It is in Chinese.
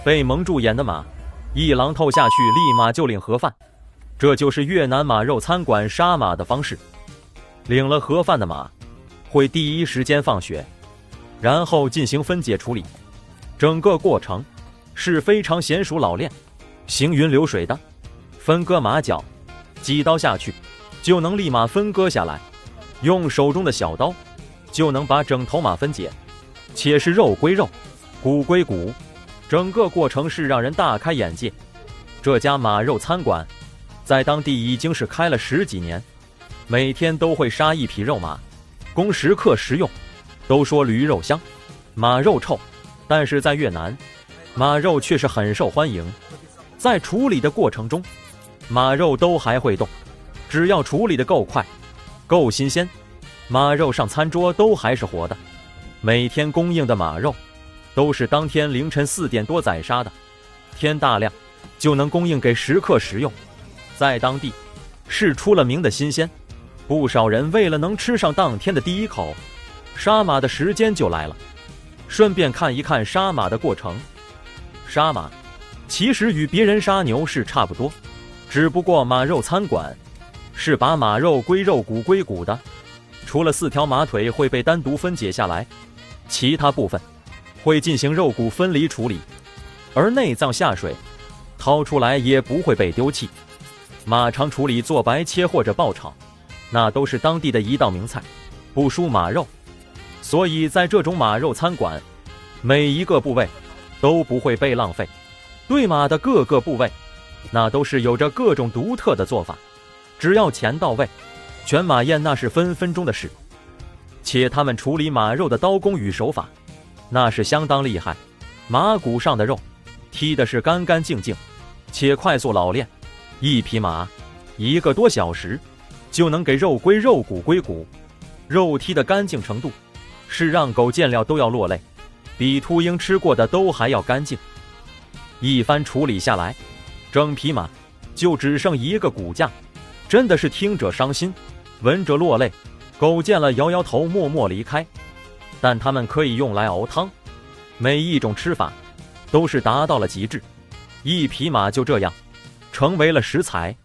被蒙住眼的马，一榔头下去，立马就领盒饭。这就是越南马肉餐馆杀马的方式。领了盒饭的马，会第一时间放血，然后进行分解处理。整个过程是非常娴熟老练、行云流水的。分割马脚，几刀下去就能立马分割下来，用手中的小刀就能把整头马分解，且是肉归肉，骨归骨。整个过程是让人大开眼界。这家马肉餐馆在当地已经是开了10几年，每天都会杀一匹肉马，供食客食用。都说驴肉香，马肉臭，但是在越南，马肉却是很受欢迎。在处理的过程中，马肉都还会动，只要处理的够快、够新鲜，马肉上餐桌都还是活的。每天供应的马肉都是当天凌晨4点多宰杀的，天大亮就能供应给食客食用。在当地是出了名的新鲜，不少人为了能吃上当天的第一口，杀马的时间就来了。顺便看一看杀马的过程。杀马其实与别人杀牛是差不多，只不过马肉餐馆是把马肉归肉骨归骨的，除了4条马腿会被单独分解下来，其他部分会进行肉骨分离处理，而内脏下水掏出来也不会被丢弃。马肠处理做白切或者爆炒，那都是当地的一道名菜，不输马肉。所以在这种马肉餐馆，每一个部位都不会被浪费。对马的各个部位，那都是有着各种独特的做法，只要钱到位，全马宴那是分分钟的事。且他们处理马肉的刀工与手法，那是相当厉害。马骨上的肉剔的是干干净净，且快速老练，一匹马1个多小时就能给肉归肉骨归骨。肉剔的干净程度是让狗见了都要落泪，比秃鹰吃过的都还要干净。一番处理下来，整匹马就只剩1个骨架，真的是听者伤心，闻者落泪。狗见了摇摇头，默默离开。但它们可以用来熬汤，每一种吃法都是达到了极致。一匹马就这样成为了食材。